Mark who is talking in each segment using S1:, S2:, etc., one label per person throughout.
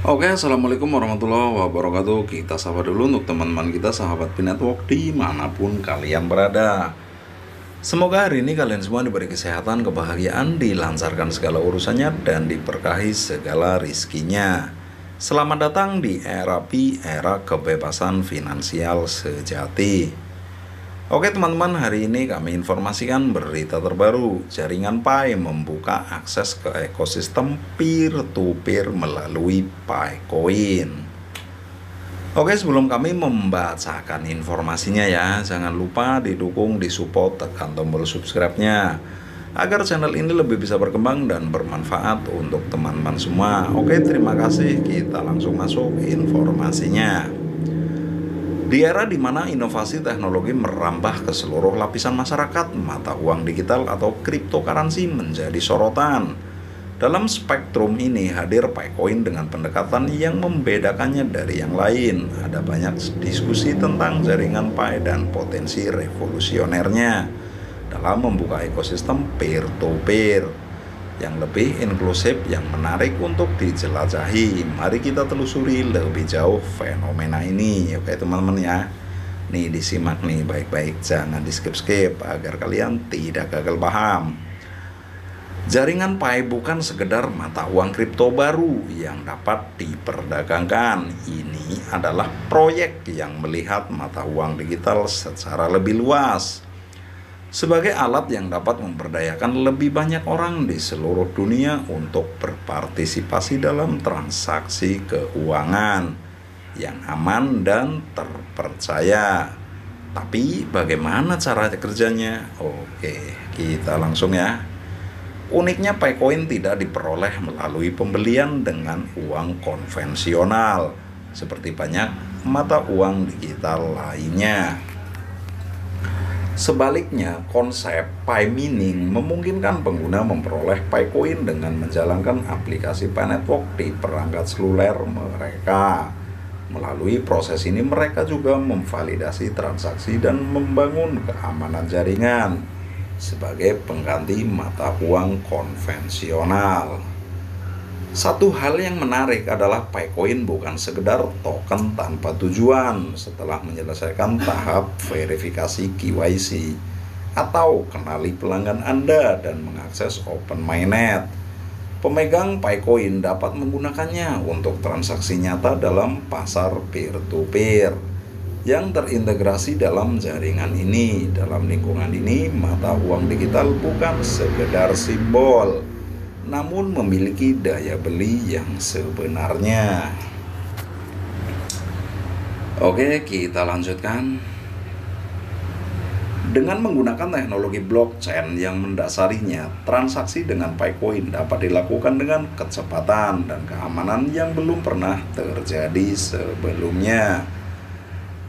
S1: Oke, assalamualaikum warahmatullahi wabarakatuh. Kita sapa dulu untuk teman-teman kita sahabat P-Network dimanapun kalian berada. Semoga hari ini kalian semua diberi kesehatan, kebahagiaan, dilancarkan segala urusannya, dan diberkahi segala rizkinya. Selamat datang di era Pi, era kebebasan finansial sejati. Oke teman-teman, hari ini kami informasikan berita terbaru. Jaringan Pi membuka akses ke ekosistem peer-to-peer melalui PiCoin. Oke, sebelum kami membacakan informasinya ya, jangan lupa didukung, disupport, tekan tombol subscribe-nya agar channel ini lebih bisa berkembang dan bermanfaat untuk teman-teman semua. Oke, terima kasih. Kita langsung masuk informasinya. Di era di mana inovasi teknologi merambah ke seluruh lapisan masyarakat, mata uang digital atau cryptocurrency menjadi sorotan. Dalam spektrum ini hadir PiCoin dengan pendekatan yang membedakannya dari yang lain. Ada banyak diskusi tentang jaringan Pi dan potensi revolusionernya dalam membuka ekosistem peer-to-peer yang lebih inklusif, yang menarik untuk dijelajahi. Mari kita telusuri lebih jauh fenomena ini. Oke teman-teman ya, nih disimak nih baik-baik, jangan di skip-skip agar kalian tidak gagal paham. Jaringan Pi bukan sekedar mata uang kripto baru yang dapat diperdagangkan. Ini adalah proyek yang melihat mata uang digital secara lebih luas, sebagai alat yang dapat memberdayakan lebih banyak orang di seluruh dunia untuk berpartisipasi dalam transaksi keuangan yang aman dan terpercaya. Tapi bagaimana cara kerjanya? Oke, kita langsung ya. Uniknya PiCoin tidak diperoleh melalui pembelian dengan uang konvensional seperti banyak mata uang digital lainnya. Sebaliknya, konsep Pi Mining memungkinkan pengguna memperoleh PiCoin dengan menjalankan aplikasi P-Network di perangkat seluler mereka. Melalui proses ini mereka juga memvalidasi transaksi dan membangun keamanan jaringan sebagai pengganti mata uang konvensional. Satu hal yang menarik adalah PiCoin bukan sekedar token tanpa tujuan. Setelah menyelesaikan tahap verifikasi KYC atau kenali pelanggan Anda dan mengakses Open Mainnet, pemegang PiCoin dapat menggunakannya untuk transaksi nyata dalam pasar peer-to-peer yang terintegrasi dalam jaringan ini. Dalam lingkungan ini, mata uang digital bukan sekedar simbol, namun memiliki daya beli yang sebenarnya. Oke, kita lanjutkan. Dengan menggunakan teknologi blockchain yang mendasarinya, transaksi dengan PiCoin dapat dilakukan dengan kecepatan dan keamanan yang belum pernah terjadi sebelumnya.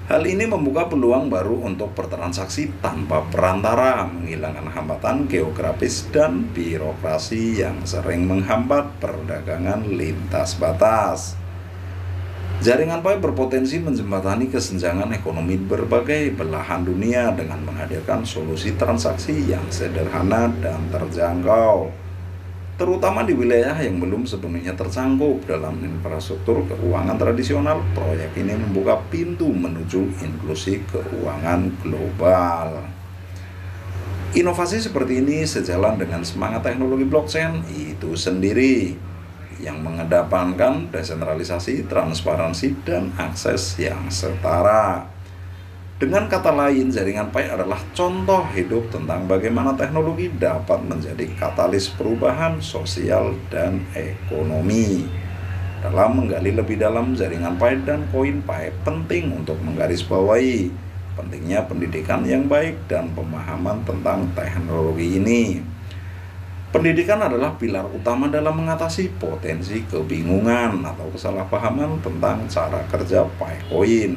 S1: Hal ini membuka peluang baru untuk bertransaksi tanpa perantara, menghilangkan hambatan geografis dan birokrasi yang sering menghambat perdagangan lintas batas. Jaringan Pi berpotensi menjembatani kesenjangan ekonomi berbagai belahan dunia dengan menghadirkan solusi transaksi yang sederhana dan terjangkau, terutama di wilayah yang belum sepenuhnya tercangkup dalam infrastruktur keuangan tradisional. Proyek ini membuka pintu menuju inklusi keuangan global. Inovasi seperti ini sejalan dengan semangat teknologi blockchain itu sendiri, yang mengedepankan desentralisasi, transparansi, dan akses yang setara. Dengan kata lain, jaringan Pi adalah contoh hidup tentang bagaimana teknologi dapat menjadi katalis perubahan sosial dan ekonomi. Dalam menggali lebih dalam jaringan Pi dan koin Pi, penting untuk menggarisbawahi pentingnya pendidikan yang baik dan pemahaman tentang teknologi ini. Pendidikan adalah pilar utama dalam mengatasi potensi kebingungan atau kesalahpahaman tentang cara kerja PiCoin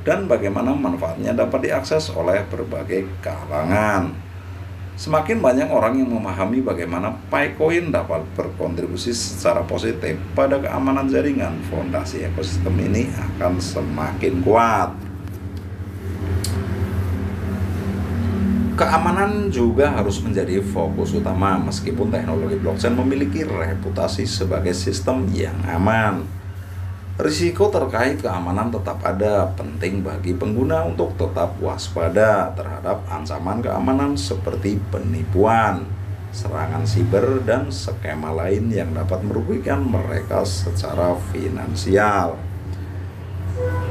S1: dan bagaimana manfaatnya dapat diakses oleh berbagai kalangan. Semakin banyak orang yang memahami bagaimana PiCoin dapat berkontribusi secara positif pada keamanan jaringan, fondasi ekosistem ini akan semakin kuat. Keamanan juga harus menjadi fokus utama. Meskipun teknologi blockchain memiliki reputasi sebagai sistem yang aman, Risiko terkait keamanan tetap ada, penting bagi pengguna untuk tetap waspada terhadap ancaman keamanan seperti penipuan, serangan siber, dan skema lain yang dapat merugikan mereka secara finansial.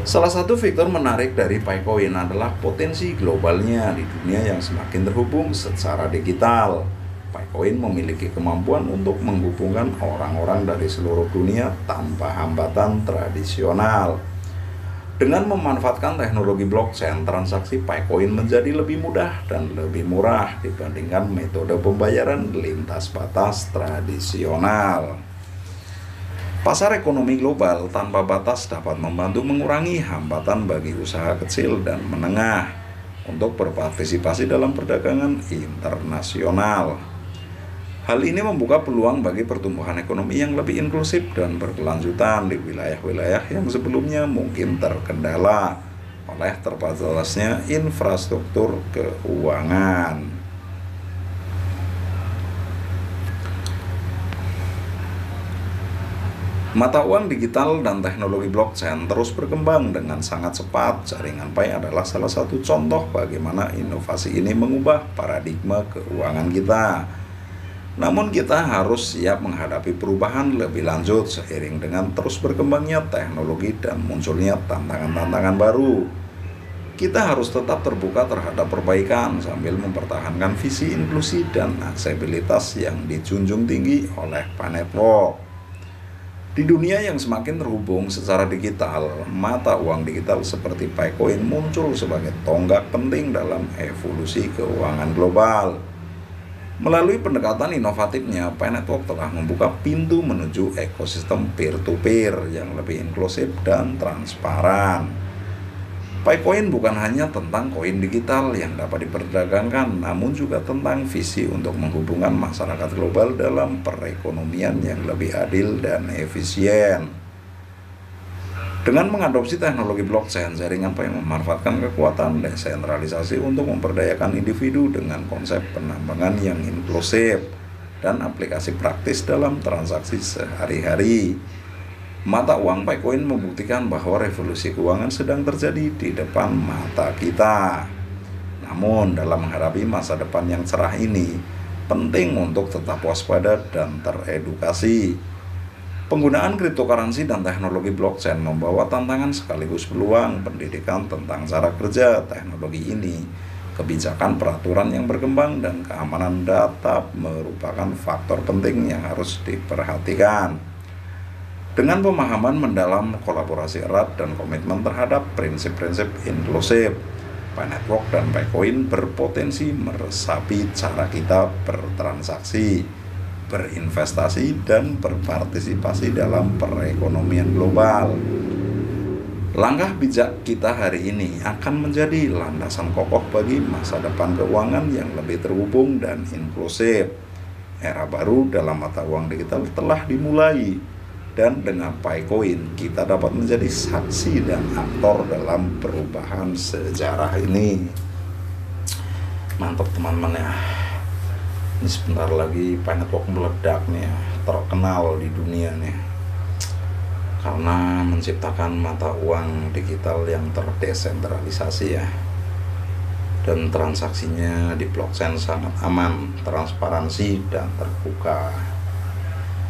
S1: Salah satu fitur menarik dari Picoin adalah potensi globalnya di dunia yang semakin terhubung secara digital. Picoin memiliki kemampuan untuk menghubungkan orang-orang dari seluruh dunia tanpa hambatan tradisional. Dengan memanfaatkan teknologi blockchain, transaksi Picoin menjadi lebih mudah dan lebih murah dibandingkan metode pembayaran lintas batas tradisional. Pasar ekonomi global tanpa batas dapat membantu mengurangi hambatan bagi usaha kecil dan menengah untuk berpartisipasi dalam perdagangan internasional. Hal ini membuka peluang bagi pertumbuhan ekonomi yang lebih inklusif dan berkelanjutan di wilayah-wilayah yang sebelumnya mungkin terkendala oleh terbatasnya infrastruktur keuangan. Mata uang digital dan teknologi blockchain terus berkembang dengan sangat cepat. Jaringan Pi adalah salah satu contoh bagaimana inovasi ini mengubah paradigma keuangan kita. Namun kita harus siap menghadapi perubahan lebih lanjut seiring dengan terus berkembangnya teknologi dan munculnya tantangan-tantangan baru. Kita harus tetap terbuka terhadap perbaikan sambil mempertahankan visi inklusi dan aksesibilitas yang dijunjung tinggi oleh Pi Network. Di dunia yang semakin terhubung secara digital, mata uang digital seperti Picoin muncul sebagai tonggak penting dalam evolusi keuangan global. Melalui pendekatan inovatifnya, Pi Network telah membuka pintu menuju ekosistem peer-to-peer yang lebih inklusif dan transparan. Picoin bukan hanya tentang koin digital yang dapat diperdagangkan, namun juga tentang visi untuk menghubungkan masyarakat global dalam perekonomian yang lebih adil dan efisien. Dengan mengadopsi teknologi blockchain, jaringan Pi memanfaatkan kekuatan desentralisasi untuk memperdayakan individu dengan konsep penambangan yang inklusif dan aplikasi praktis dalam transaksi sehari-hari. Mata uang Picoin membuktikan bahwa revolusi keuangan sedang terjadi di depan mata kita. Namun, dalam menghadapi masa depan yang cerah ini, penting untuk tetap waspada dan teredukasi. Penggunaan cryptocurrency dan teknologi blockchain membawa tantangan sekaligus peluang. Pendidikan tentang cara kerja teknologi ini, kebijakan peraturan yang berkembang, dan keamanan data merupakan faktor penting yang harus diperhatikan. Dengan pemahaman mendalam, kolaborasi erat, dan komitmen terhadap prinsip-prinsip inklusif, Pi Network dan Picoin berpotensi meresapi cara kita bertransaksi, berinvestasi, dan berpartisipasi dalam perekonomian global. Langkah bijak kita hari ini akan menjadi landasan kokoh bagi masa depan keuangan yang lebih terhubung dan inklusif. Era baru dalam mata uang digital telah dimulai, dan dengan Picoin kita dapat menjadi saksi dan aktor dalam perubahan sejarah ini. Mantap teman-teman ya. Ini sebentar lagi Pi Network meledak nih ya, terkenal di dunia nih, karena menciptakan mata uang digital yang terdesentralisasi ya, dan transaksinya di blockchain sangat aman, transparansi, dan terbuka.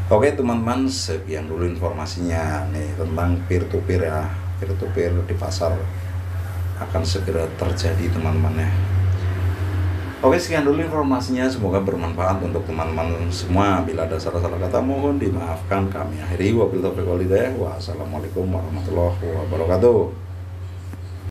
S1: Oke teman-teman, sekian dulu informasinya nih tentang peer-to-peer ya. Peer-to-peer di pasar akan segera terjadi teman-teman ya. Oke, sekian dulu informasinya, semoga bermanfaat untuk teman-teman semua. Bila ada salah-salah kata mohon dimaafkan. Kami akhiri, wabillahi taufiq wal hidayah. Wassalamualaikum warahmatullahi wabarakatuh.